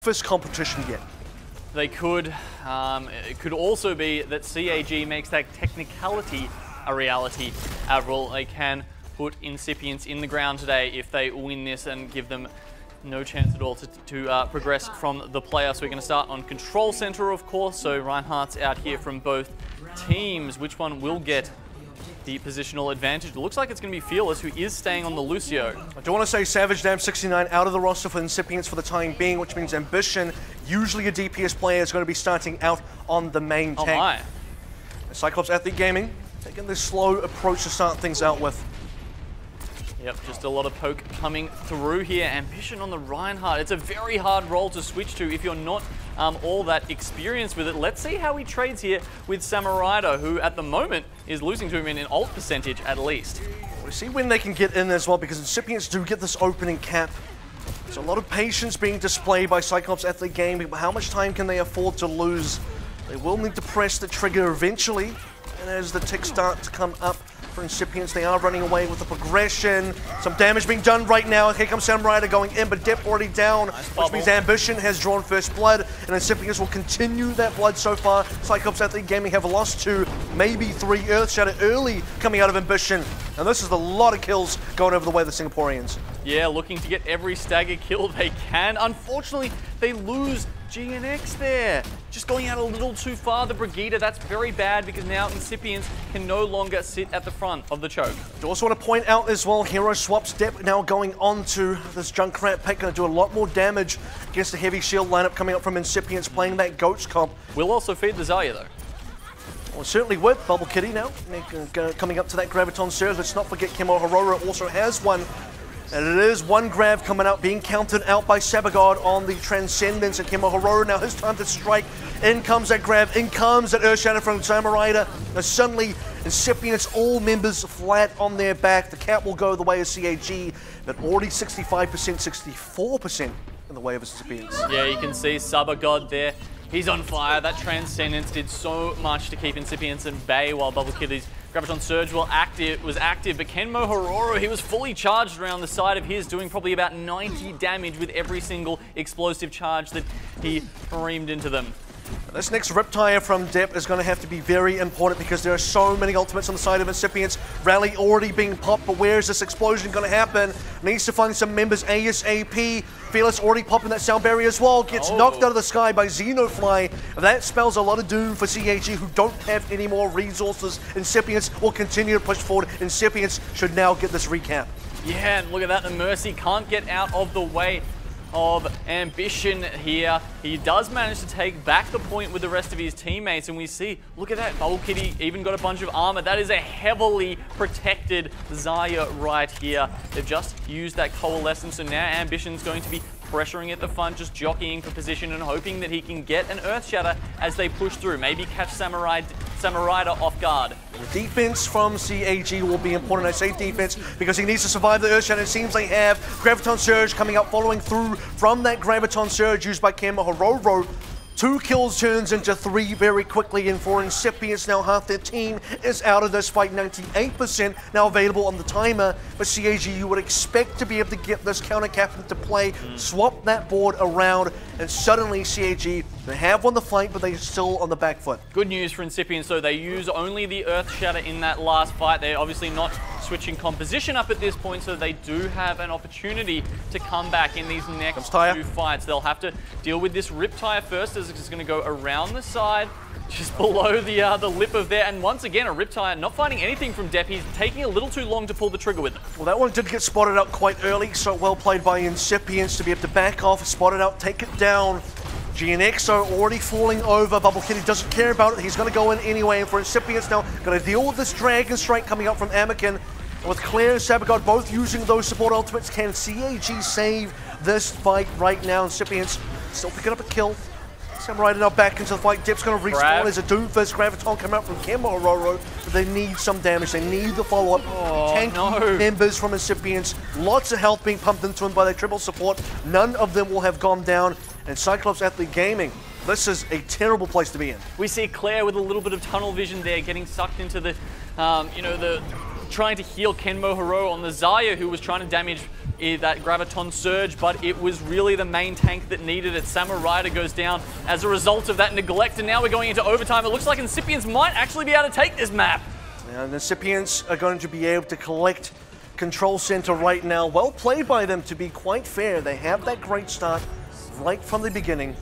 toughest competition yet. They could. It could also be that CAG makes that technicality a reality. AVRL, they can put Incipience in the ground today if they win this and give them no chance at all to progress from the playoffs. So we're going to start on Control Center, of course. So Reinhardt's out here from both teams. Which one will get the positional advantage? It looks like it's going to be Fearless, who is staying on the Lucio. I do want to say Savage Dam 69 out of the roster for Incipience for the time being, which means Ambition, usually a DPS player, is going to be starting out on the main tank. Oh my. CYCLOPS Athlete Gaming taking this slow approach to start things out with. Yep, just a lot of poke coming through here. Ambition on the Reinhardt. It's a very hard role to switch to if you're not all that experienced with it. Let's see how he trades here with Samuraido, who at the moment is losing to him in an ult percentage at least. We'll see when they can get in as well, because Incipience do get this opening cap. There's a lot of patience being displayed by CYCLOPS Athlete Gaming, but how much time can they afford to lose? They will need to press the trigger eventually, and as the ticks start to come up for Incipience, they are running away with the progression. Some damage being done right now. Here comes Samuraido going in, but Dep already down, which means Ambition has drawn first blood, and Incipience will continue that blood so far. CYCLOPS Athlete Gaming have lost 2, maybe 3 Earthshatter early coming out of Ambition, and this is a lot of kills going over the way of the Singaporeans. Yeah, looking to get every stagger kill they can. Unfortunately, they lose GNX there. Just going out a little too far, the Brigida. That's very bad because now Incipience can no longer sit at the front of the choke. I also want to point out as well, hero swaps. Dep now going on to this Junkrat pick, going to do a lot more damage against the heavy shield lineup coming up from Incipience, playing that Goats comp. Will also feed the Zarya though. Well, certainly would. Bubble Kitty now coming up to that Graviton Surge. Let's not forget Kemo Hororo also has one. And it is one grab coming out, being counted out by Sabagod on the Transcendence, and Kemo Hororo now his time to strike. In comes that grab, in comes that Earthshatter from Samuraido. Now suddenly, Incipience, all members flat on their back. The cap will go the way of CAG, but already 65%, 64% in the way of Incipience. Yeah, you can see Sabagod there. He's on fire. That Transcendence did so much to keep Incipience in bay while Bubble Kitty's Graviton Surge was active, but Kemo Hororo, he was fully charged around the side of his, doing probably about 90 damage with every single explosive charge that he reamed into them. This next Riptire from Dep is going to have to be very important because there are so many ultimates on the side of Incipience. Rally already being popped, but where is this explosion going to happen? Needs to find some members ASAP. Fearless already popping that sound barrier as well. Gets knocked out of the sky by Xenofly. That spells a lot of doom for CAG, who don't have any more resources. Incipience will continue to push forward. Incipience should now get this recap. Yeah, and look at that. The Mercy can't get out of the way of Ambition here. He does manage to take back the point with the rest of his teammates, and we see, look at that, Bubble Kitty even got a bunch of armor. That is a heavily protected Zarya right here. They've just used that Coalescence, so now Ambition's going to be pressuring at the front, just jockeying for position and hoping that he can get an Earthshatter as they push through. Maybe catch Samuraido off guard. The defense from CAG will be important. I say defense because he needs to survive the Earthshatter. It seems they have. Graviton Surge coming up, following through from that Graviton Surge used by Kemo Hororo. 2 kills turns into 3 very quickly, and for Incipience, now half their team is out of this fight. 98% now available on the timer, but CAG, you would expect to be able to get this counter cap into play, swap that board around, and suddenly CAG, they have won the fight, but they're still on the back foot. Good news for Incipience, so they use only the Earthshatter in that last fight. They're obviously not switching composition up at this point, so they do have an opportunity to come back in these next 2 fights. They'll have to deal with this Riptire first, as it's going to go around the side, just below the lip of there. And once again, a Riptire not finding anything from Dep. He's taking a little too long to pull the trigger with it. Well, that one did get spotted out quite early, so well played by Incipience to be able to back off, spot it out, take it down. GNX are already falling over. Bubble Kitty doesn't care about it. He's going to go in anyway. And for Incipience now, going to deal with this Dragon Strike coming up from Anakin. With Claire and Sabagod both using those support ultimates, can CAG save this fight right now? Incipience still picking up a kill. Samuraido now back into the fight. Dep's going to respawn. There's a Doomfist Graviton coming out from Kemo Hororo, but they need some damage. They need the follow-up. Tanky members from Incipience. Lots of health being pumped into him by their triple support. None of them will have gone down. And CYCLOPS Athlete Gaming, this is a terrible place to be in. We see Claire with a little bit of tunnel vision there, getting sucked into the, trying to heal Kemo Hororo on the Zarya, who was trying to damage that Graviton surge, but it was really the main tank that needed it. Samurai goes down as a result of that neglect, and now we're going into overtime. It looks like Incipience might actually be able to take this map. And the Incipience are going to be able to collect control center right now. Well played by them, to be quite fair. They have that great start right from the beginning.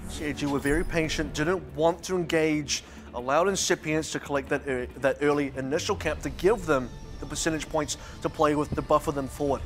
CAG were very patient, didn't want to engage, allowed Incipience to collect that early initial cap to give them the percentage points to play with to buffer them forward.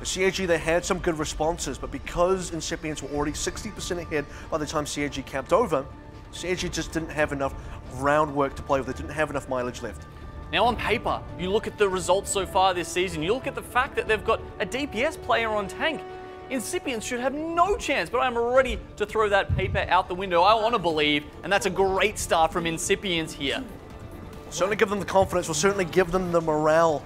CAG, they had some good responses, but because Incipience were already 60% ahead by the time CAG capped over, CAG just didn't have enough groundwork to play with. They didn't have enough mileage left. Now on paper, you look at the results so far this season, you look at the fact that they've got a DPS player on tank. Incipience should have no chance, but I'm ready to throw that paper out the window. I want to believe, and that's a great start from Incipience here. We'll certainly give them the confidence, we'll certainly give them the morale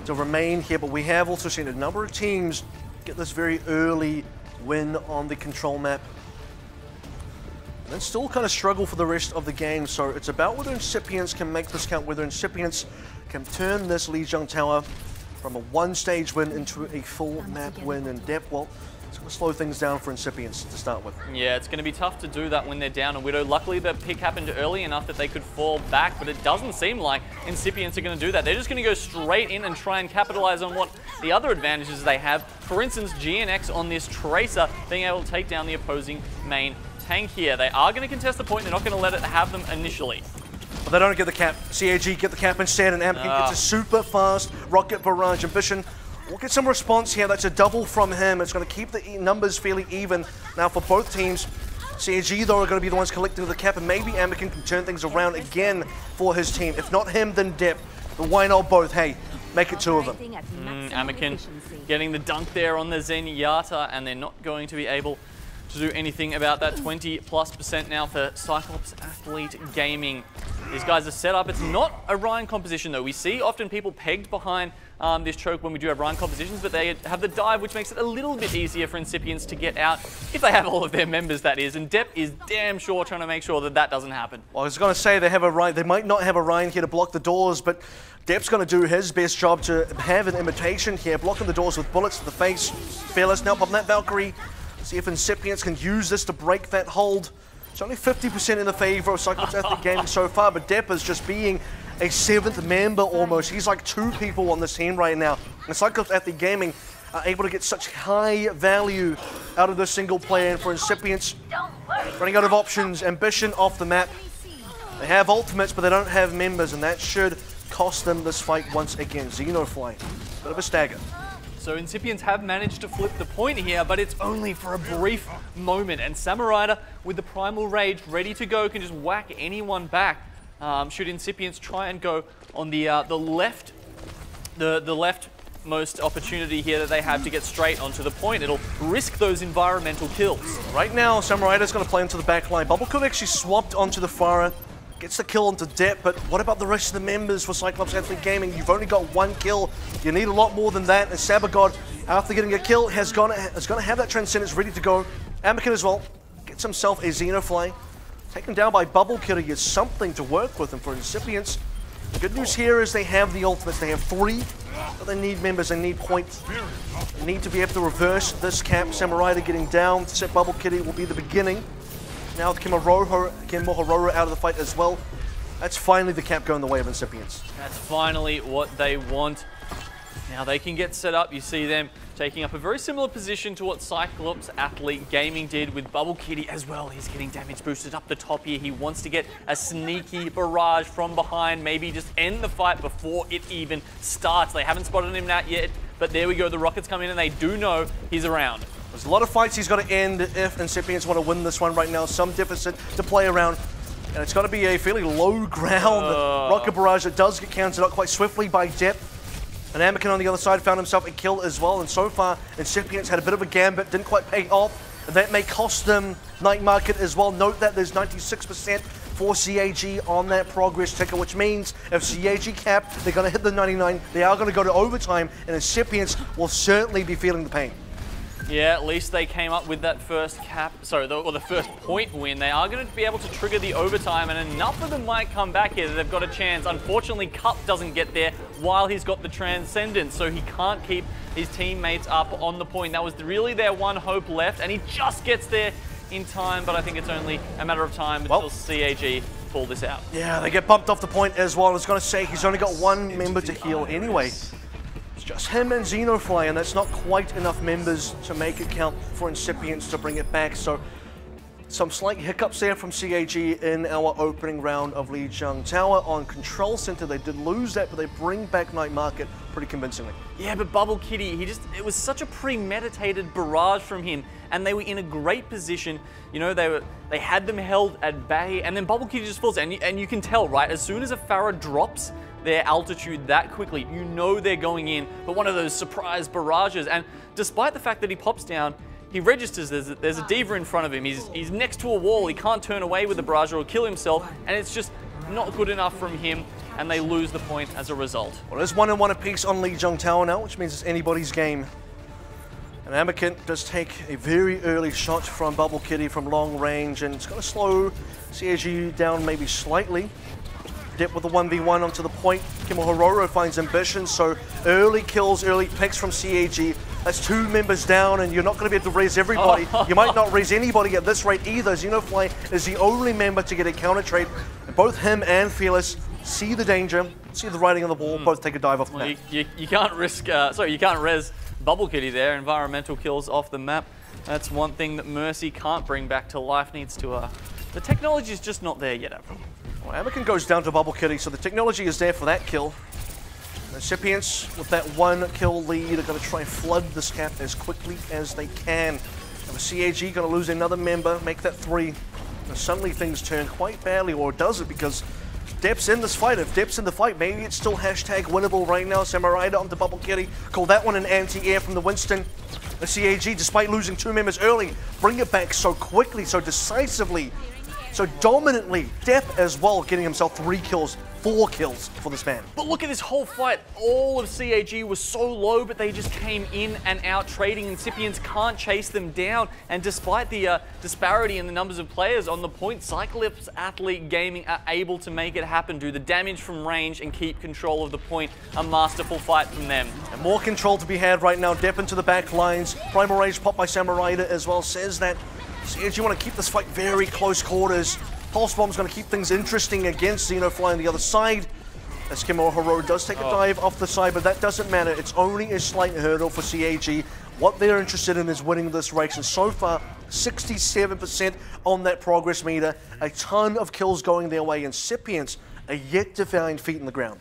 to remain here, but we have also seen a number of teams get this very early win on the control map and then still kind of struggle for the rest of the game. So it's about whether Incipience can make this count, whether Incipience can turn this Lijiang Tower from a one-stage win into a full map win. And Depp, well, it's going to slow things down for Incipience to start with. Yeah, it's going to be tough to do that when they're down a Widow. Luckily, the pick happened early enough that they could fall back, but it doesn't seem like Incipience are going to do that. They're just going to go straight in and try and capitalize on what the other advantages they have. For instance, GNX on this Tracer being able to take down the opposing main tank here. They are going to contest the point. They're not going to let it have them initially. But they don't get the cap. CAG get the cap instead, and Anakin gets a super fast rocket barrage. Ambition will get some response here. That's a double from him. It's going to keep the numbers fairly even now for both teams. CAG, though, are going to be the ones collecting the cap, and maybe Anakin can turn things around again for his team. If not him, then Depp. But why not both? Hey, make it two of them. Anakin getting the dunk there on the Zenyatta, and they're not going to be able to do anything about that 20+% now for Cyclops Athlete Gaming. These guys are set up. It's not a Ryan composition, though. We see often people pegged behind this choke when we do have Ryan compositions, but they have the dive, which makes it a little bit easier for Incipience to get out, if they have all of their members, that is. And Depp is damn sure trying to make sure that that doesn't happen. Well, I was going to say they have a Ryan. They might not have a Ryan here to block the doors, but Depp's going to do his best job to have an imitation here, blocking the doors with bullets to the face. Fearless now popping that Valkyrie. See if Incipience can use this to break that hold. It's only 50% in the favor of Cyclops Athlete Gaming so far, but Depp is just being a 7th member almost. He's like 2 people on this team right now. And Cyclops Athlete Gaming are able to get such high value out of this single player. And for Incipience, running out of options, Ambition off the map. They have ultimates, but they don't have members, and that should cost them this fight once again. Xenofly, bit of a stagger. So Incipience have managed to flip the point here, but it's only for a brief moment. And Samurai, with the Primal Rage ready to go, can just whack anyone back. Should Incipience try and go on the leftmost opportunity here that they have to get straight onto the point. It'll risk those environmental kills. Right now, Samurai is going to play into the back line. Bubblecook actually swapped onto the Farah. Gets the kill onto Depp, but what about the rest of the members for Cyclops Athlete Gaming? You've only got 1 kill. You need a lot more than that. And Sabagod, after getting a kill, is going to have that Transcendence ready to go. Anakin as well gets himself a Xenofly. Taken down by Bubble Kitty is something to work with, and for Incipience, the good news here is they have the ultimates. They have 3, but they need members. They need points. They need to be able to reverse this cap. Samurai getting down to set Bubble Kitty will be the beginning. Now with Kimohororo out of the fight as well. That's finally the cap going the way of Incipience. That's finally what they want. Now they can get set up. You see them taking up a very similar position to what Cyclops Athlete Gaming did with Bubble Kitty as well. He's getting damage boosted up the top here. He wants to get a sneaky barrage from behind, maybe just end the fight before it even starts. They haven't spotted him out yet, but there we go. The rockets come in and they do know he's around. There's a lot of fights he's got to end if Incipience want to win this one right now. Some deficit to play around. And it's got to be a fairly low ground. Rocket barrage that does get countered out quite swiftly by Depp. And Anakin on the other side found himself a kill as well. And so far, Incipience had a bit of a gambit, didn't quite pay off. And that may cost them night market as well. Note that there's 96% for CAG on that progress ticker, which means if CAG cap, they're going to hit the 99. They are going to go to overtime, and Incipience will certainly be feeling the pain. Yeah, at least they came up with that first the first point win. They are going to be able to trigger the overtime, and enough of them might come back here that they've got a chance. Unfortunately, Cup doesn't get there while he's got the Transcendence, so he can't keep his teammates up on the point. That was really their one hope left, and he just gets there in time, but I think it's only a matter of time until CAG pull this out. Yeah, they get bumped off the point as well. I was going to say, he's only got one member to heal anyway. It's just him and Xenofly, and that's not quite enough members to make it count for Incipience to bring it back. So some slight hiccups there from CAG in our opening round of Lijiang Tower. On Control Center, they did lose that, but they bring back Night Market pretty convincingly. Yeah, but Bubble Kitty, it was such a premeditated barrage from him, and they were in a great position. You know, they had them held at bay, and then Bubble Kitty just falls, and you can tell, right, as soon as a Pharah drops their altitude that quickly, you know they're going in, but one of those surprise barrages, and despite the fact that he pops down, he registers there's a diva in front of him. He's next to a wall. He can't turn away with the barrage or kill himself, and it's just not good enough from him, and they lose the point as a result. Well, there's 1-1 apiece on Lijiang Tower now, which means it's anybody's game. And Anakin does take a very early shot from Bubble Kitty from long range, and it's going to slow CAG down maybe slightly. Dip with the 1v1 onto the point. Kimihororo finds Ambition, so early kills, early picks from CAG. That's 2 members down, and you're not going to be able to raise everybody. You might not raise anybody at this rate either. Xenofly is the only member to get a counter trade. And both him and Fearless see the danger, see the writing on the wall, both take a dive off the map. You can't risk, you can't res Bubble Kitty there. Environmental kills off the map. That's one thing that Mercy can't bring back to life. Needs to, the technology is just not there yet, Avril. Well, Anakin goes down to Bubble Kitty, so the technology is there for that kill. Incipience, with that 1 kill lead, are going to try and flood this cap as quickly as they can. And the CAG going to lose another member, make that 3. And suddenly things turn quite badly, or does it? Because Dep's in this fight. If Dep's in the fight, maybe it's still hashtag winnable right now. Samurai onto Bubble Kitty. Call that one an anti-air from the Winston. The CAG, despite losing 2 members early, bring it back so quickly, so decisively, so dominantly. Dep as well, getting himself 3 kills, 4 kills for this man. But look at this whole fight. All of CAG was so low, but they just came in and out trading. Incipience can't chase them down. And despite the disparity in the numbers of players on the point, CYCLOPS Athlete Gaming are able to make it happen, do the damage from range, and keep control of the point. A masterful fight from them. And more control to be had right now. Dep into the back lines. Primal Rage pop by Samurai as well says that CAG want to keep this fight very close quarters. Pulse Bomb's going to keep things interesting against Xenofly on the other side. As Kimihororo does take a dive off the side, but that doesn't matter. It's only a slight hurdle for CAG. What they're interested in is winning this race, and so far, 67% on that progress meter. A ton of kills going their way. Incipience are yet to find feet in the ground.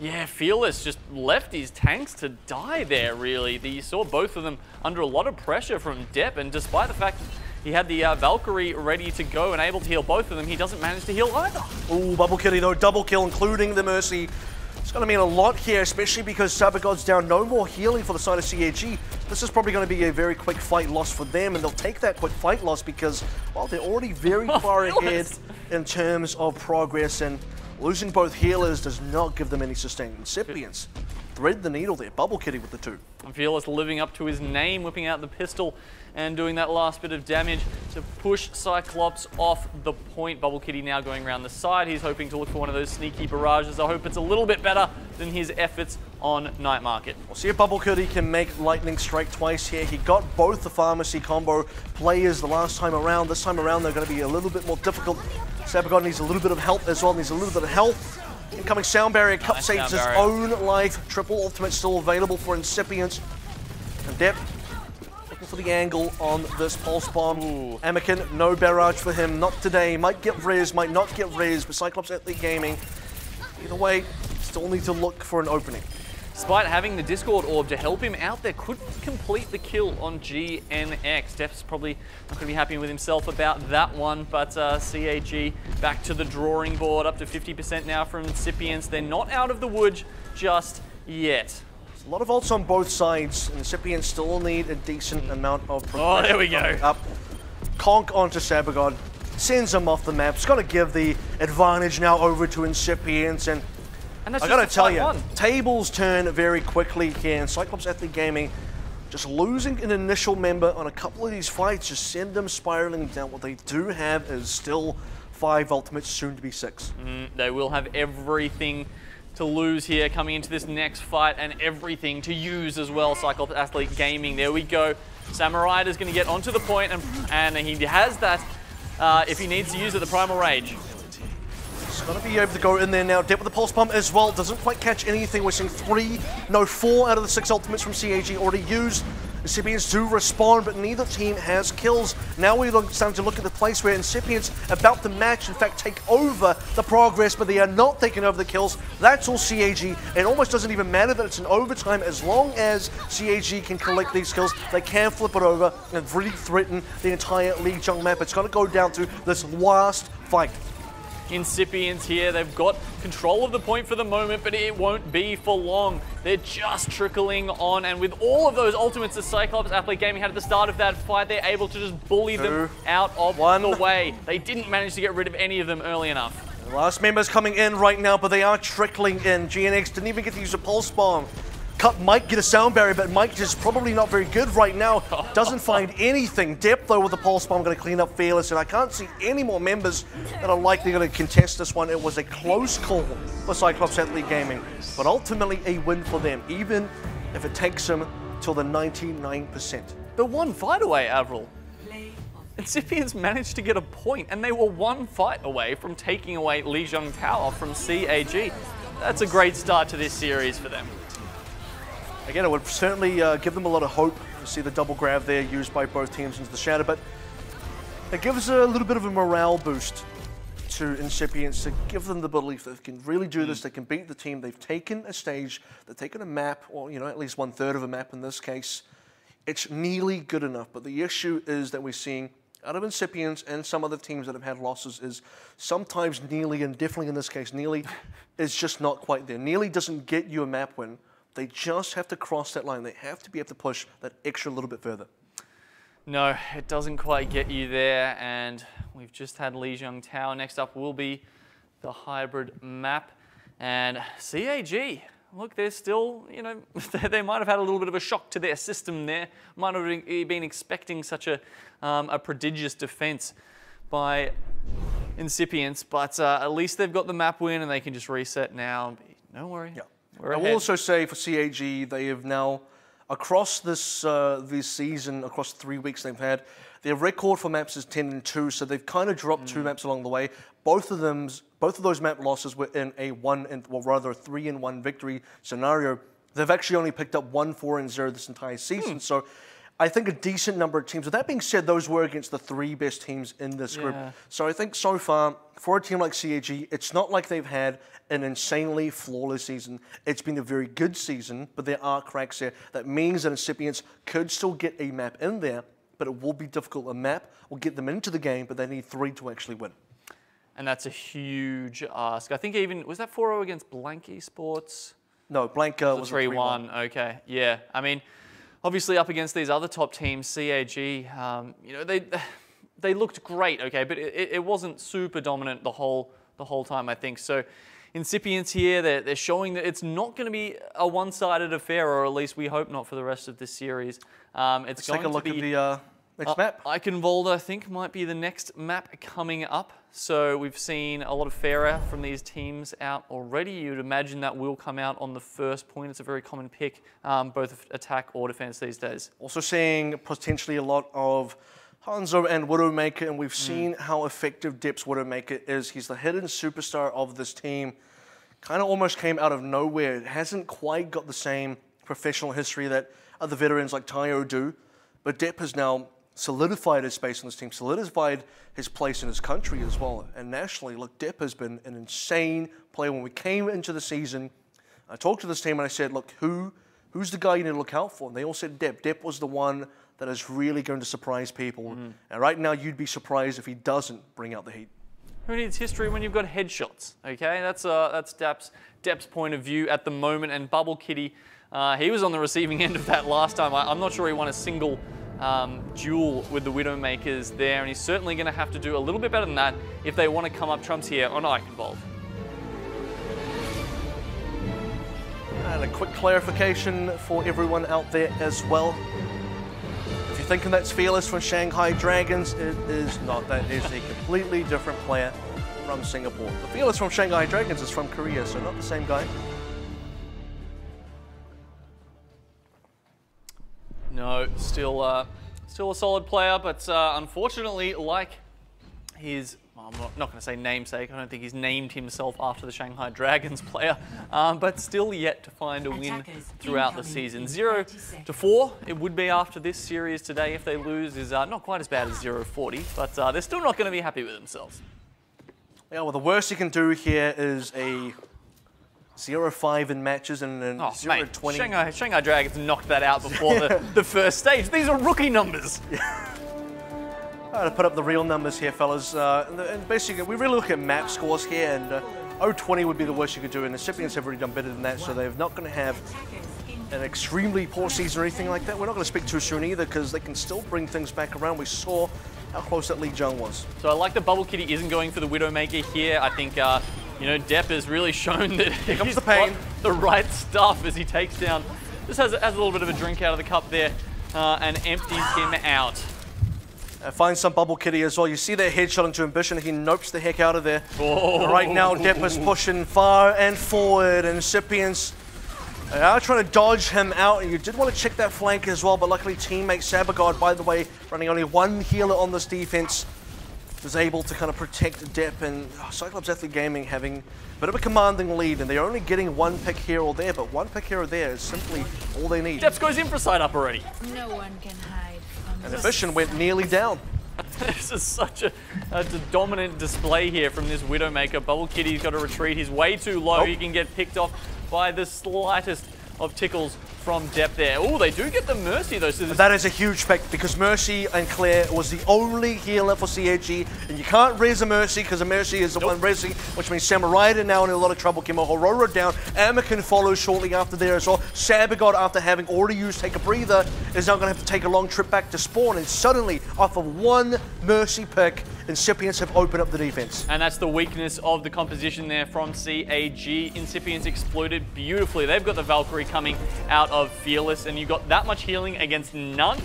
Yeah, Fearless just left his tanks to die there, really. You saw both of them under a lot of pressure from Dep, and despite the fact he had the Valkyrie ready to go and able to heal both of them, he doesn't manage to heal either. Ooh, Bubble Kitty though, double kill, including the Mercy. It's going to mean a lot here, especially because Sabagod's down. No more healing for the side of CAG. This is probably going to be a very quick fight loss for them, and they'll take that quick fight loss because, well, they're already very far ahead in terms of progress, and losing both healers does not give them any sustain. Incipience thread the needle there. Bubble Kitty with the 2. And Fearless living up to his name, whipping out the pistol and doing that last bit of damage to push Cyclops off the point. Bubble Kitty now going around the side. He's hoping to look for one of those sneaky barrages. I hope it's a little bit better than his efforts on Night Market. We'll see if Bubble Kitty can make Lightning Strike twice here. He got both the Pharmacy combo players the last time around. This time around, they're going to be a little bit more difficult. Sabagod needs a little bit of help as well. Needs a little bit of health. Incoming Sound Barrier. Cup saves his own life. Triple ultimate still available for Incipience. And Dep looking for the angle on this Pulse Bomb. Anakin, no barrage for him. Not today. Might get res, might not get res, but CYCLOPS Athlete Gaming. Either way, still need to look for an opening. Despite having the Discord Orb to help him out there, could complete the kill on GNX. Dep's probably not going to be happy with himself about that one, but CAG back to the drawing board, up to 50% now from Incipience. They're not out of the woods just yet. There's a lot of ults on both sides, and Incipience still need a decent amount of progression. Oh, there we go. Up. Conk onto Sabagod, sends him off the map. It's got to give the advantage now over to Incipience, and I gotta tell you, tables turn very quickly here, and CYCLOPS Athlete Gaming just losing an initial member on a couple of these fights just send them spiraling down. What they do have is still 5 ultimates, soon to be 6. They will have everything to lose here coming into this next fight and everything to use as well. Cyclops Athlete Gaming, there we go. Samurai is going to get onto the point and he has that if he needs to use it, the Primal Rage. He's going to be able to go in there now. Depp with the Pulse Bomb as well. Doesn't quite catch anything. We're seeing 4 out of the 6 ultimates from CAG already used. Incipience do respond, but neither team has kills. Now we're starting to look at the place where Incipience about to match, in fact, take over the progress, but they are not taking over the kills. That's all CAG. It almost doesn't even matter that it's an overtime. As long as CAG can collect these kills, they can flip it over and really threaten the entire Lijiang map. It's going to go down to this last fight. Incipience here, they've got control of the point for the moment, but it won't be for long. They're just trickling on, and with all of those ultimates that Cyclops Athlete Gaming had at the start of that fight, they're able to just bully them out of the way. They didn't manage to get rid of any of them early enough. The last member's coming in right now, but they are trickling in. GNX didn't even get to use a Pulse Bomb. Cut might get a sound barrier, but Mike is probably not very good right now. Doesn't find anything. Depth, though, with the Pulse Bomb, going to clean up Fearless, and I can't see any more members that are likely going to contest this one. It was a close call for Cyclops Athlete Gaming, but ultimately a win for them, even if it takes them till the 99%. But one fight away, AVRL. Incipience managed to get a point, and they were one fight away from taking away Lijiang Tower from CAG. That's a great start to this series for them. Again, it would certainly give them a lot of hope to see the double grab there used by both teams into the shadow, but it gives a little bit of a morale boost to Incipience to give them the belief that they can really do this, they can beat the team. They've taken a stage, they've taken a map, or at least 1/3 of a map in this case. It's nearly good enough, but the issue is that we're seeing out of Incipience and some other teams that have had losses is sometimes nearly, and definitely in this case, nearly is just not quite there. Nearly doesn't get you a map win. They just have to cross that line. They have to be able to push that extra little bit further. No, it doesn't quite get you there, and we've just had Lijiang Tower. Next up will be the hybrid map, and CAG. Look, they're still, they might have had a little bit of a shock to their system there. Might have been expecting such a prodigious defense by Incipience, but at least they've got the map win, and they can just reset now. Don't worry. Yeah. We're I ahead. will also say for CAG, they have now, across this season, across 3 weeks they've had, their record for maps is 10-2, so they've kind of dropped 2 maps along the way. Both of those map losses were in a 3-1 victory scenario. They've actually only picked up 1 4-0 this entire season, so I think a decent number of teams. With that being said, those were against the 3 best teams in this group. So I think so far, for a team like CAG, it's not like they've had an insanely flawless season. It's been a very good season, but there are cracks there. That means that Incipience could still get a map in there, but it will be difficult. A map will get them into the game, but they need 3 to actually win. And that's a huge ask. I think even, was that 4-0 against Blank Esports? No, Blank was 3-1. Okay, yeah. I mean, obviously up against these other top teams, CAG, they looked great, okay, but it wasn't super dominant the whole time, I think. So Incipience here, they're showing that it's not going to be a one-sided affair, or at least we hope not for the rest of this series. Let's take a look at the next map. Eichenwalde, I think, might be the next map coming up. So we've seen a lot of Fairer from these teams out already. You'd imagine that will come out on the first point. It's a very common pick, both attack or defense these days. Also seeing potentially a lot of Hanzo and Widowmaker, and we've seen how effective Depp's Widowmaker is. He's the hidden superstar of this team. Kind of almost came out of nowhere. It hasn't quite got the same professional history that other veterans like Tayo do, but Depp has now solidified his space on this team, solidified his place in his country as well, and nationally. Look, Depp has been an insane player. When we came into the season, I talked to this team and I said, look, who's the guy you need to look out for? And they all said Depp. Depp was the one that is really going to surprise people. And right now, you'd be surprised if he doesn't bring out the heat. Who needs history when you've got headshots? Okay, that's Depp's point of view at the moment. And Bubble Kitty, he was on the receiving end of that last time. I'm not sure he won a single duel with the Widowmakers there, and he's certainly going to have to do a little bit better than that if they want to come up trumps here on Eichenwalde. And a quick clarification for everyone out there as well. thinking that's Fearless from Shanghai Dragons. It is not. That is a completely different player from Singapore. The Fearless from Shanghai Dragons is from Korea, so not the same guy. No, still a solid player, but unfortunately, like his, well, I'm not going to say namesake, I don't think he's named himself after the Shanghai Dragons player, but still yet to find a win throughout the season. 0-4, it would be after this series today. If they lose, is not quite as bad as 0-40, but they're still not going to be happy with themselves. Yeah, well, the worst you can do here is a 0-5 in matches and then 0-20. Shanghai Dragons knocked that out before the first stage. These are rookie numbers. Yeah. To put up the real numbers here, fellas. And basically, we really look at map scores here, and 0-20 would be the worst you could do, and the Incipience have already done better than that, so they're not going to have an extremely poor season or anything like that. We're not going to speak too soon either, because they can still bring things back around. We saw how close that Lee Jung was. So I like that Bubble Kitty isn't going for the Widowmaker here. I think, you know, Depp has really shown that he's got the right stuff as he takes down. Just has a little bit of a drink out of the cup there and empties him out. Finds some Bubble Kitty as well. You see that headshot into Ambition. He nopes the heck out of there. Oh. Right now, Depp is pushing far and forward, and Incipience are trying to dodge him out. And you did want to check that flank as well, but luckily teammate Sabagod, by the way, running only one healer on this defense, was able to kind of protect Depp, and CYCLOPS Athlete Gaming having a bit of a commanding lead, and they're only getting one pick here or there, but one pick here or there is simply all they need. Depp goes in for side up already. No one can hide. And Ambition went nearly down. This is such a dominant display here from this Widowmaker. Bubble Kitty's got to retreat. He's way too low. He can get picked off by the slightest of tickles from Depp there. Oh, they do get the Mercy though. So that is a huge pick because Mercy and Claire was the only healer for CAG, and you can't raise a Mercy because a Mercy is the one raising, which means Samurai are now in a lot of trouble. Kimo Hororo down. Anakin follows shortly after there as well. Sabagod, after having already used Take a Breather, is now going to have to take a long trip back to spawn, and suddenly, off of one Mercy pick, Incipience have opened up the defense. And that's the weakness of the composition there from CAG. Incipience exploded beautifully. They've got the Valkyrie coming out of Fearless, and you've got that much healing against none.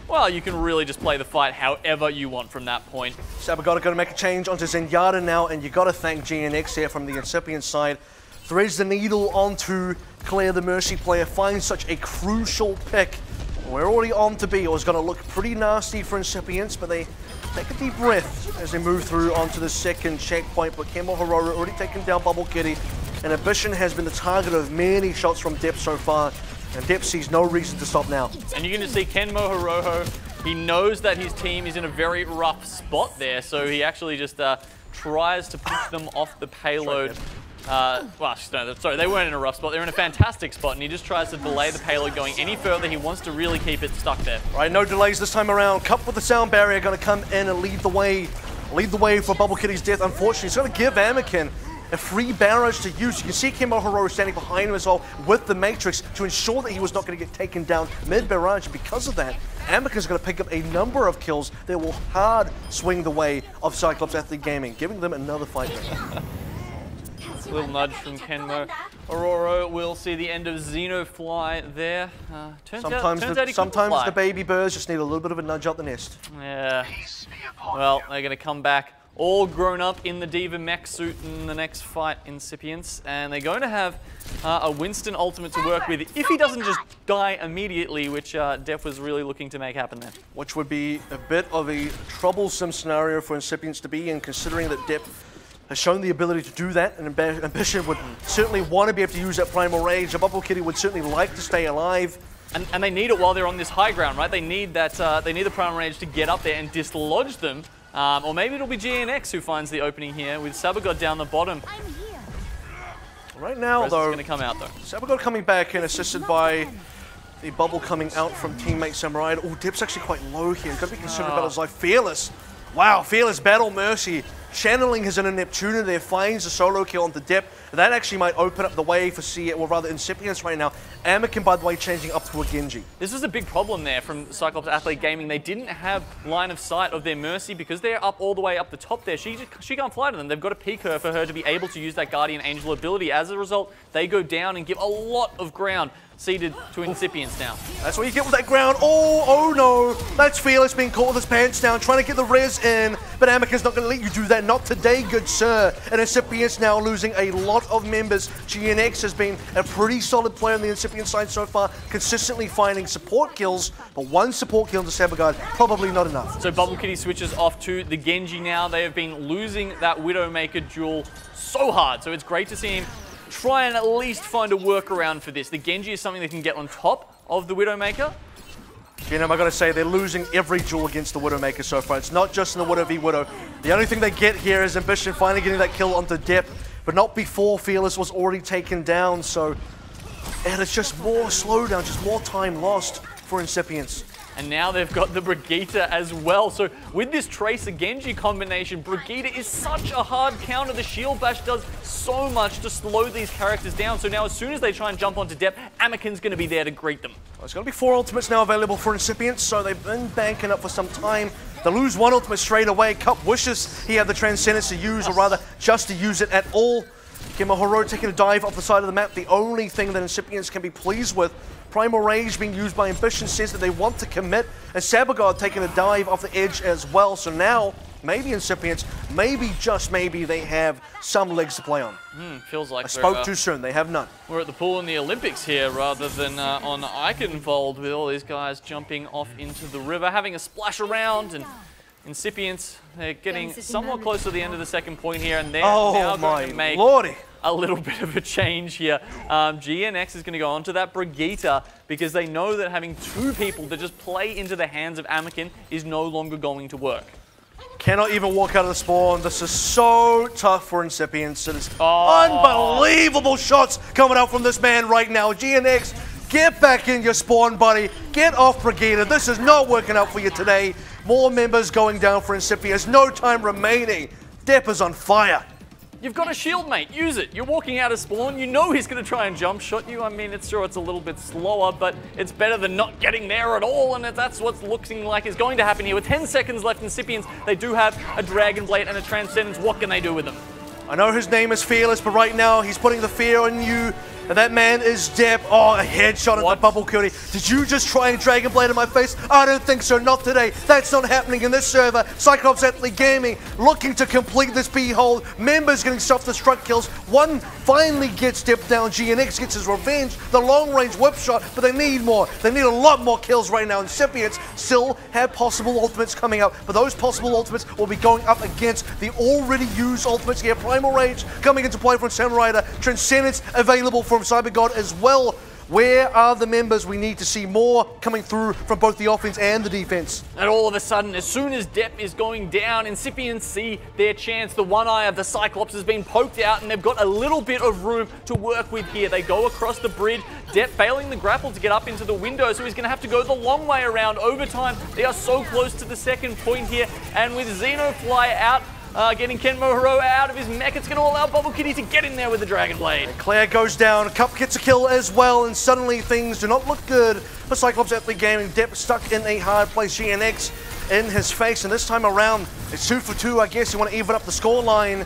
Well, you can really just play the fight however you want from that point. Sabagod are going to make a change onto Zenyatta now, and you got to thank GNX here from the Incipience side. Threads the needle onto Claire, the Mercy player, finds such a crucial pick. We're already on to B. It was going to look pretty nasty for Incipience, but they take a deep breath as they move through onto the second checkpoint. But Kemo Hororo already taken down Bubble Kitty, and Ambition has been the target of many shots from Depp so far, and Depp sees no reason to stop now. And you can just see Kenmo Horoho, he knows that his team is in a very rough spot there, so he actually just tries to push them off the payload. Well, no, sorry, they weren't in a rough spot. They're in a fantastic spot, and he just tries to delay the payload going any further. He wants to really keep it stuck there. Right, no delays this time around. Cup with the sound barrier going to come in and lead the way. Lead the way for Bubble Kitty's death. Unfortunately, he's going to give Anakin a free barrage to use. You can see Kimo Hororo standing behind him as well with the Matrix to ensure that he was not going to get taken down mid-barrage. Because of that, Anakin's going to pick up a number of kills that will hard swing the way of CYCLOPS Athlete Gaming, giving them another fight. Little nudge from Kenmo. Aurora will see the end of Xenofly there. Sometimes the baby birds just need a little bit of a nudge up the nest. Yeah. Well, they're going to come back all grown up in the Diva mech suit in the next fight, Incipience, and they're going to have a Winston ultimate to work with if he doesn't just die immediately, which Depp was really looking to make happen there. Which would be a bit of a troublesome scenario for Incipience to be in, considering that Depp has shown the ability to do that, and Ambition would certainly want to be able to use that Primal Rage. A Bubble Kitty would certainly like to stay alive. And they need it while they're on this high ground, right? They need that. They need the Primal Rage to get up there and dislodge them. Or maybe it'll be GNX who finds the opening here with Sabagod down the bottom. Right now, though, going to come out though. Sabagod coming back and assisted by the bubble coming out from teammate Samurai. Oh, Depp's actually quite low here. He's got to be concerned about his life. Fearless. Wow, Fearless battle Mercy. Channeling his inner Neptuna there, finds a solo kill onto Depp. That actually might open up the way for Incipience right now. Anakin, by the way, changing up to a Genji. This was a big problem there from CYCLOPS Athlete Gaming. They didn't have line of sight of their Mercy because they're up all the way up the top there. She can't fly to them. They've got to peek her for her to be able to use that Guardian Angel ability. As a result, they go down and give a lot of ground ceded to Incipience now. That's what you get with that ground. Oh no. That's Fearless being caught with his pants down, trying to get the res in. But Amica's not going to let you do that. Not today, good sir. And Incipience now losing a lot of members. GNX has been a pretty solid player on the Incipience side so far, consistently finding support kills. But one support kill into Saboteur, probably not enough. So Bubble Kitty switches off to the Genji now. They have been losing that Widowmaker duel so hard. So it's great to see him try and at least find a workaround for this. The Genji is something that can get on top of the Widowmaker. Genome, I gotta say, they're losing every duel against the Widowmaker so far. It's not just in the Widow v Widow. The only thing they get here is Ambition finally getting that kill onto Depp, but not before Fearless was already taken down, so... And it's just more slowdown, just more time lost for Incipience. And now they've got the Brigitte as well. So with this Tracer-Genji combination, Brigitte is such a hard counter. The Shield Bash does so much to slow these characters down. So now as soon as they try and jump onto Depp, Amican's going to be there to greet them. Well, there's going to be 4 ultimates now available for Incipience, so they've been banking up for some time. They lose 1 ultimate straight away. Cup wishes he had the Transcendence to use, or rather, just to use it at all. Kimahoro taking a dive off the side of the map. The only thing that Incipience can be pleased with. Primal Rage being used by Ambition says that they want to commit, and Saboteur taking a dive off the edge as well. So now, maybe Incipience, maybe, just maybe, they have some legs to play on. Feels like I spoke too soon, they have none. We're at the pool in the Olympics here rather than on Eichenwald, with all these guys jumping off into the river, having a splash around, and Incipience, they're getting somewhat close to the end of the second point here, and they're now going to make a little bit of a change here. GNX is going to go onto that Brigitte because they know that having 2 people to just play into the hands of Amican is no longer going to work. Cannot even walk out of the spawn. This is so tough for Incipience. It is unbelievable shots coming out from this man right now. GNX, get back in your spawn, buddy. Get off Brigitte. This is not working out for you today. More members going down for Incipience. No time remaining. Depp is on fire. You've got a shield, mate. Use it. You're walking out of spawn. You know he's going to try and jump shot you. I mean, it's sure it's a little bit slower, but it's better than not getting there at all, and that's what's looking like is going to happen here. With 10 seconds left in Incipience, they do have a Dragon Blade and a Transcendence. What can they do with them? I know his name is Fearless, but right now he's putting the fear on you. And that man is Depp. Oh, a headshot at the Bubble Kitty. Did you just try and Dragon Blade in my face? I don't think so, not today. That's not happening in this server. CYCLOPS Athlete Gaming looking to complete this B-hold. Members getting self-destruct kills. One finally gets Depp down. GNX gets his revenge. The long-range whip shot, but they need more. They need a lot more kills right now. Incipience still have possible ultimates coming up, but those possible ultimates will be going up against the already used ultimates here. Primal Rage coming into play from Samurai. Transcendence available from CyberGod as well. Where are the members? We need to see more coming through from both the offense and the defense. And all of a sudden, as soon as Depp is going down, Incipience see their chance. The one eye of the Cyclops has been poked out, and they've got a little bit of room to work with here. They go across the bridge. Depp failing the grapple to get up into the window, so he's going to have to go the long way around. Overtime, they are so close to the second point here, and with Xenofly out, getting Kenmohiro out of his mech, it's going to allow Bubble Kitty to get in there with the Dragon Blade. Claire goes down, Cup gets a kill as well, and suddenly things do not look good for CYCLOPS Athlete Gaming. Depp stuck in a hard place, GNX in his face, and this time around, it's 2 for 2, I guess. You want to even up the scoreline,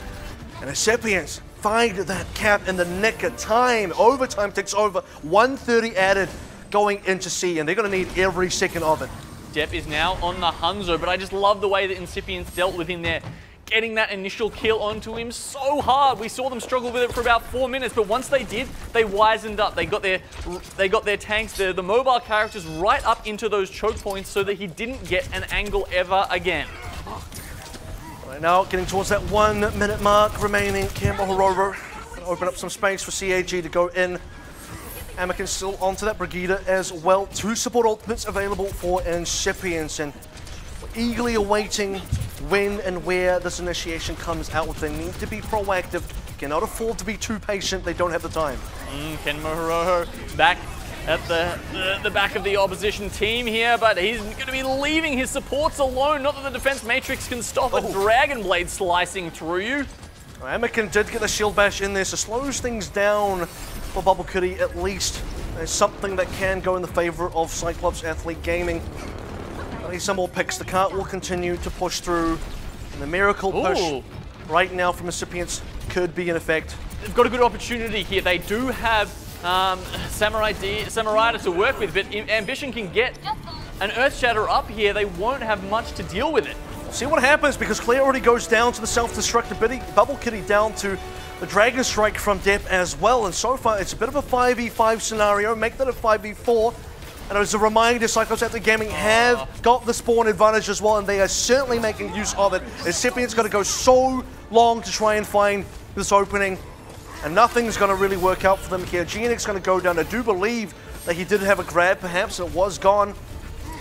and Incipience find that cap in the nick of time. Overtime takes over, 1:30 added going into C, and they're going to need every second of it. Depp is now on the Hanzo, but I just love the way that Incipience dealt with him there. Getting that initial kill onto him so hard. We saw them struggle with it for about 4 minutes, but once they did, they wisened up. They got their tanks, the mobile characters right up into those choke points so that he didn't get an angle ever again. Right now, getting towards that 1 minute mark remaining. Kimahiro open up some space for CAG to go in. Amican still onto that Brigitte as well. 2 support ultimates available for Incipience, and eagerly awaiting when and where this initiation comes out. They need to be proactive, cannot afford to be too patient, they don't have the time. Kenmohiro back at the back of the opposition team here, but he's going to be leaving his supports alone. Not that the defense matrix can stop a Dragon Blade slicing through you. Amican did get the shield bash in there, so slows things down for Bubble Kitty at least. There's something that can go in the favor of CYCLOPS Athlete Gaming. Some more picks. The cart will continue to push through. And the miracle push right now from Incipience could be in effect. They've got a good opportunity here. They do have Samurai to work with, but Ambition can get an Earthshatter up here. They won't have much to deal with it. See what happens, because Claire already goes down to the self-destruct. Bubble Kitty down to the Dragon Strike from Depp as well. And so far, it's a bit of a 5v5 scenario. Make that a 5v4. And as a reminder, Cyclops at the Gaming have got the spawn advantage as well, and they are certainly making use of it. Incipience going to go so long to try and find this opening, and nothing's going to really work out for them here. GNX going to go down. I do believe that he did have a grab, perhaps. It was gone.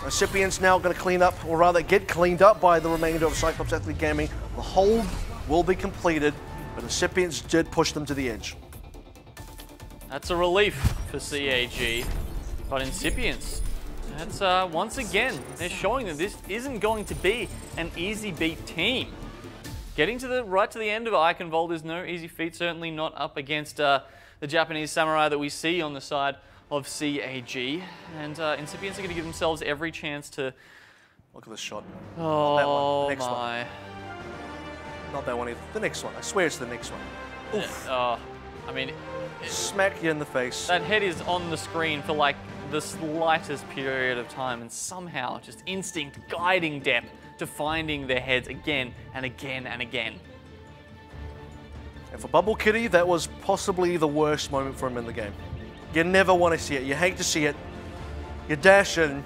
Incipience now going to clean up, or rather get cleaned up by the remainder of Cyclops at the Gaming. The hold will be completed, but Incipience did push them to the edge. That's a relief for CAG. But Incipience, that's once again, they're showing that this isn't going to be an easy beat team. Getting to right to the end of Eichenwald is no easy feat, certainly not up against the Japanese samurai that we see on the side of CAG. And Incipience are going to give themselves every chance to... Look at this shot. Oh, that one. The next my. one. Not that one either. The next one. I swear it's the next one. Oof. I mean... Smack you in the face. That head is on the screen for like the slightest period of time, and somehow just instinct guiding Depp to finding their heads again and again and again. And for Bubble Kitty, that was possibly the worst moment for him in the game. You never want to see it. You hate to see it. You dash in,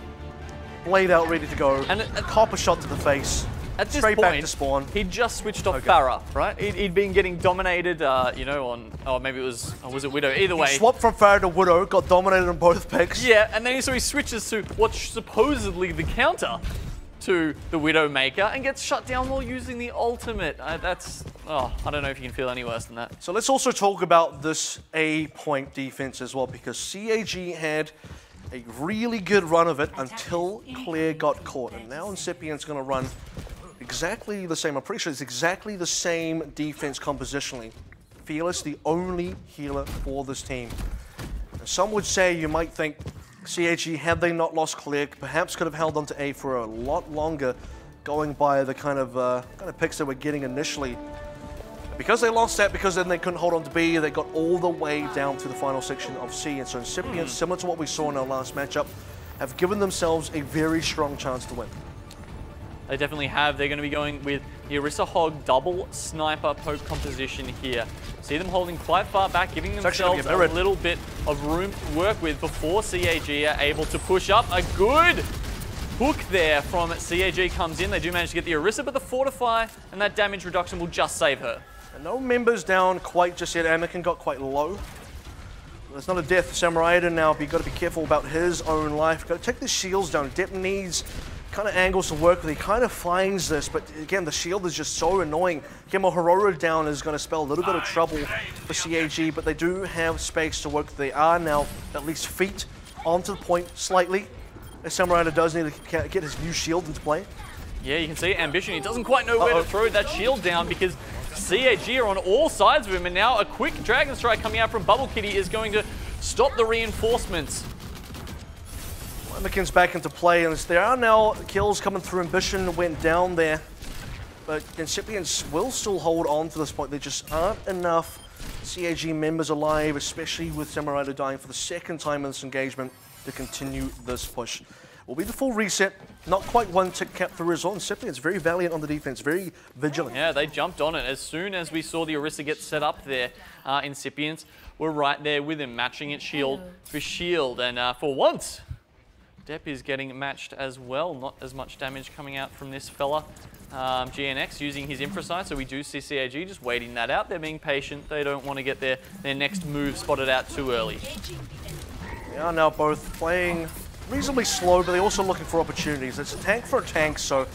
blade out, ready to go, and a copper shot to the face. At this straight point, back to spawn. He'd just switched off Farah, right? He'd been getting dominated, you know, on, oh, maybe it was, or was it Widow? Either way. He swapped from Farah to Widow, got dominated on both picks. Yeah, and then so he switches to what's supposedly the counter to the Widowmaker and gets shut down while using the ultimate. That's, oh, I don't know if you can feel any worse than that. So let's also talk about this A-point defense as well, because CAG had a really good run of it until Claire got caught. And now Incipient's going to run exactly the same. I'm pretty sure it's exactly the same defense compositionally. Fearless, the only healer for this team. Some would say, you might think, CAG, had they not lost Claire, perhaps could have held on to A for a lot longer, going by the kind of picks they were getting initially. Because they lost that, because then they couldn't hold on to B, they got all the way down to the final section of C. And so Incipience, similar to what we saw in our last matchup, have given themselves a very strong chance to win. They definitely have. They're going to be going with the Orisa Hog double sniper poke composition here. See them holding quite far back, giving themselves a little bit of room to work with before CAG are able to push up. A good hook there from CAG comes in. They do manage to get the Orisa, but the Fortify and that damage reduction will just save her. And no members down quite just yet. Anakin got quite low. There's not a death for Samurai now, but you've got to be careful about his own life. Got to take the shields down. Depp needs kind of angles to work with. He kind of finds this, but again, the shield is just so annoying. Kemo Hororo down is going to spell a little bit of trouble for CAG, but they do have space to work. They are now at least feet onto the point slightly. Samurai does need to get his new shield into play. Yeah, you can see Ambition. He doesn't quite know where to throw that shield down because CAG are on all sides of him, and now a quick Dragon Strike coming out from Bubble Kitty is going to stop the reinforcements. Anakin's back into play, and there are now kills coming through. Ambition went down there, but Incipients will still hold on to this point. There just aren't enough CAG members alive, especially with Samurai dying for the second time in this engagement, to continue this push. Will be the full reset. Not quite one tick cap through as well. Incipients very valiant on the defense, very vigilant. Yeah, they jumped on it. As soon as we saw the Orisa get set up there, Incipients were right there with him, matching its shield for shield. And for once, Depp is getting matched as well. Not as much damage coming out from this fella. GNX using his Infrasight, so we do see CAG just waiting that out. They're being patient. They don't want to get their next move spotted out too early. They are now both playing reasonably slow, but they're also looking for opportunities. It's a tank for a tank, so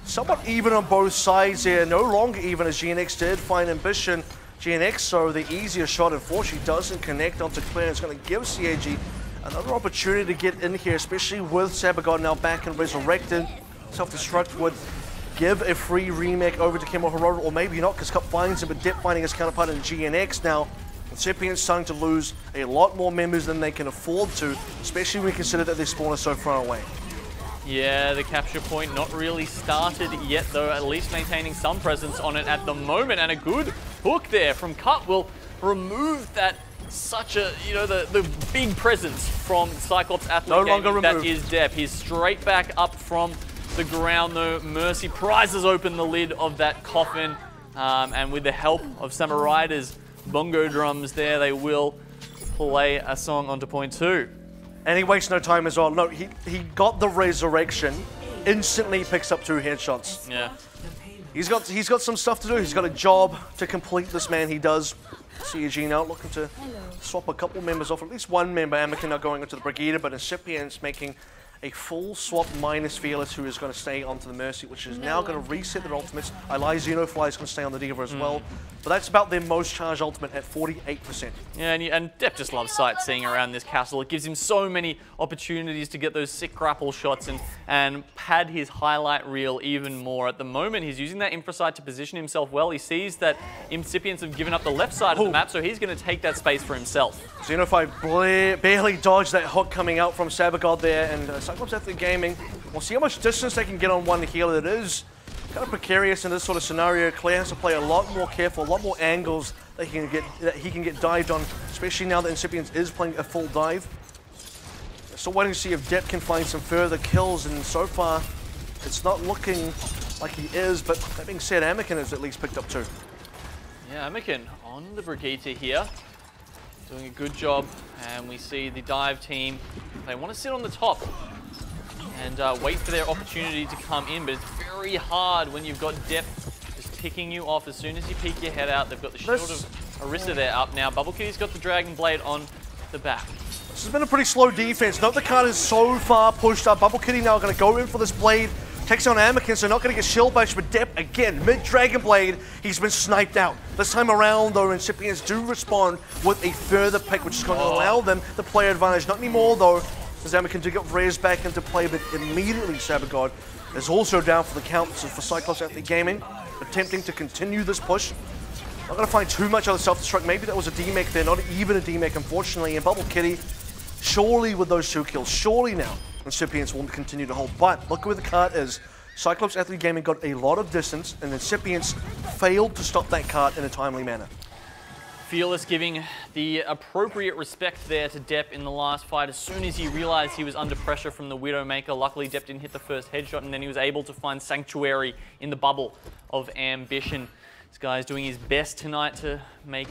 somewhat even on both sides here. No longer even, as GNX did find Ambition. GNX, so the easier shot, unfortunately doesn't connect onto Claire. It's going to give CAG another opportunity to get in here, especially with Sabagon now back and resurrected. Self-destruct would give a free remake over to Kemo Hororo, or maybe not, because Cup finds him, but Depp finding his counterpart in GNX now. Incipients starting to lose a lot more members than they can afford to, especially when we consider that their spawn is so far away. Yeah, the capture point not really started yet, though, at least maintaining some presence on it at the moment. And a good hook there from Cut will remove that such a, you know, the big presence from Cyclops Athlete No longer Gaming that removed. is Depp. He's straight back up from the ground though. Mercy prizes open the lid of that coffin, and with the help of Samurai's bongo drums there, they will play a song onto point 2. And he wastes no time as well. No, he got the resurrection, instantly picks up 2 headshots. Yeah. He's got some stuff to do. He's got a job to complete, this man. He does. CG now looking to swap a couple members off, at least one member. Anakin now going into the Brigida, but Incipience making a full swap minus Fearless, who is going to stay onto the Mercy, which is now going to reset their ultimates. I lie, Xenofly is going to stay on the Diva as well. But that's about their most charged ultimate at 48%. Yeah, and Depp just loves sightseeing around this castle. It gives him so many opportunities to get those sick grapple shots and pad his highlight reel even more. At the moment, he's using that infrasight to position himself well. He sees that Incipients have given up the left side of the map, so he's going to take that space for himself. Xenofly barely dodged that hook coming out from Sabagod there, and Cyclops Athlete Gaming, we'll see how much distance they can get on one healer. It is kind of precarious in this sort of scenario. Claire has to play a lot more careful, a lot more angles that he can get dived on, especially now that Incipience is playing a full dive. Still waiting to see if Depp can find some further kills, and so far it's not looking like he is, but that being said, Anakin has at least picked up 2. Yeah, Anakin on the Brigida here, doing a good job, and we see the dive team, they want to sit on the top and wait for their opportunity to come in, but it's very hard when you've got Depp just picking you off as soon as you peek your head out. They've got the shield of Orisa there up now. Bubble Kitty's got the Dragon Blade on the back. This has been a pretty slow defense. Note the card is so far pushed up. Bubble Kitty now going to go in for this blade. Takes on Anakin, so not going to get shield bash, but Depp again, mid-Dragon Blade, he's been sniped out. This time around, though, Incipients do respond with a further pick, which is going to allow them the player advantage. Not anymore, though, as Anakin did get raised back into play, but immediately Sabagod is also down for the count. So for Cyclops Athlete Gaming, attempting to continue this push. Not going to find too much other self-destruct. Maybe that was a D-Mech there, not even a D-Mech, unfortunately. And Bubble Kitty, surely with those 2 kills, surely now, Incipients will continue to hold. But look where the cart is. Cyclops Athlete Gaming got a lot of distance, and Incipients failed to stop that cart in a timely manner. Fearless giving the appropriate respect there to Depp in the last fight. As soon as he realized he was under pressure from the Widowmaker, luckily Depp didn't hit the first headshot, and then he was able to find sanctuary in the bubble of Ambition. This guy's doing his best tonight to make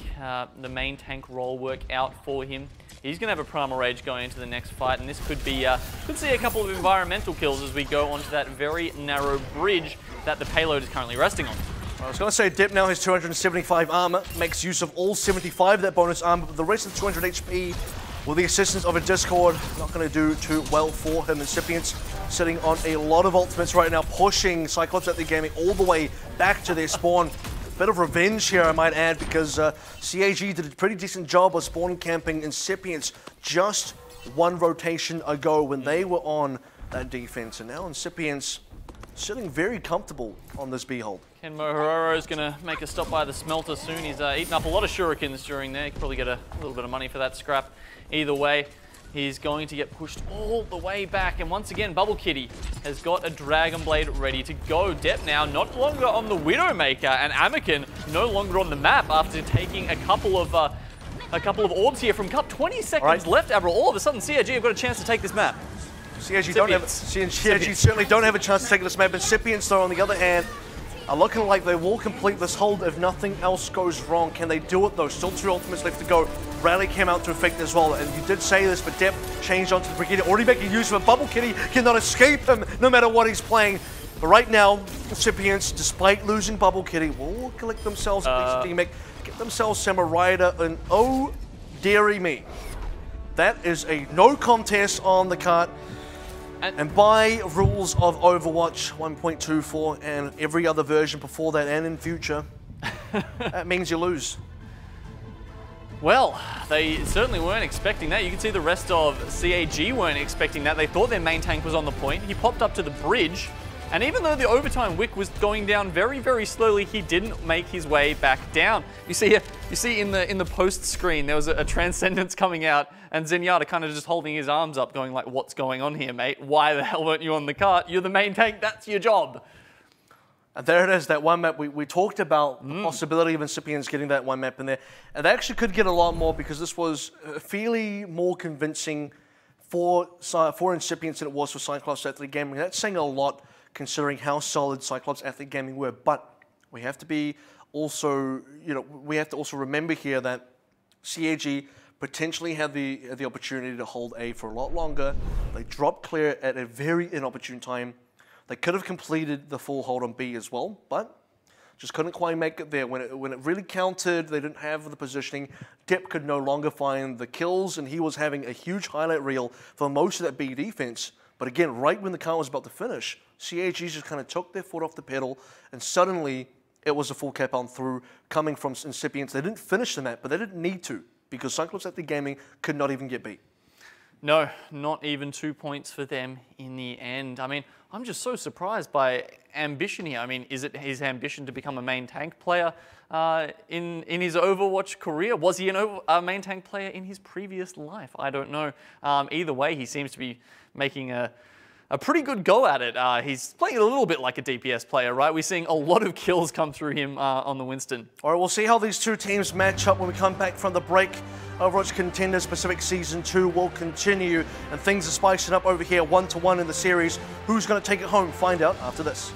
the main tank role work out for him. He's going to have a Primal Rage going into the next fight, and this could be could see a couple of environmental kills as we go onto that very narrow bridge that the payload is currently resting on. I was going to say Depp now has 275 armor, makes use of all 75 of that bonus armor, but the rest of the 200 HP, with the assistance of a Discord, not going to do too well for him. Incipients sitting on a lot of ultimates right now, pushing Cyclops Athlete Gaming all the way back to their spawn. Bit of revenge here, I might add, because CAG did a pretty decent job of spawn camping Incipients just one rotation ago when they were on that defense. And now Incipients sitting very comfortable on this B-hold. Ken Mohororo is going to make a stop by the smelter soon. He's eaten up a lot of shurikens during there. He could probably get a little bit of money for that scrap. Either way, he's going to get pushed all the way back. And once again, Bubble Kitty has got a Dragon Blade ready to go. Depp now no longer on the Widowmaker, and Anakin no longer on the map after taking a couple of orbs here from Cup. 20 seconds left, AVRL. All of a sudden, CAG have got a chance to take this map. CAG certainly don't have a chance to take this map. Incipients, though, on the other hand, are looking like they will complete this hold if nothing else goes wrong. Can they do it, though? Still 2 ultimates left to go. Rally came out to effect as well, and you did say this, but Depp changed onto the Brigida, already making use of a Bubble Kitty, cannot escape him no matter what he's playing. But right now, Incipients, despite losing Bubble Kitty, will collect themselves at least a D-Mech, get themselves Samurai, and oh, dearie me. That is a no contest on the cart. And by rules of Overwatch 1.24 and every other version before that and in future, that means you lose. Well, they certainly weren't expecting that. You can see the rest of CAG weren't expecting that. They thought their main tank was on the point. He popped up to the bridge, and even though the overtime wick was going down very, very slowly, he didn't make his way back down. You see in the post screen, there was a Transcendence coming out, and Zenyatta kind of just holding his arms up, going like, "What's going on here, mate? Why the hell weren't you on the cart? You're the main tank, that's your job." And there it is, that one map. We talked about the possibility of Incipience getting that one map in there. And they actually could get a lot more because this was fairly more convincing for Incipience than it was for CYCLOPS Athlete Gaming. That's saying a lot considering how solid CYCLOPS Athlete Gaming were. But we have to be also, we have to also remember here that CAG potentially had the opportunity to hold A for a lot longer. They dropped clear at a very inopportune time. They could have completed the full hold on B as well, but just couldn't quite make it there. When it really counted, they didn't have the positioning. Depp could no longer find the kills, and he was having a huge highlight reel for most of that B defense. But again, right when the count was about to finish, CAG just kind of took their foot off the pedal, and suddenly it was a full cap on through coming from Incipience. They didn't finish the map, but they didn't need to, because CYCLOPS Athlete Gaming could not even get beat. No, not even 2 points for them in the end. I mean, I'm just so surprised by ambition here. I mean, is it his ambition to become a main tank player in his Overwatch career? Was he a main tank player in his previous life? I don't know. Either way, he seems to be making a pretty good go at it. He's playing a little bit like a DPS player, right? We're seeing a lot of kills come through him on the Winston. All right, we'll see how these two teams match up when we come back from the break. Overwatch Contenders Pacific Season 2 will continue, and things are spicing up over here 1-1 in the series. Who's going to take it home? Find out after this.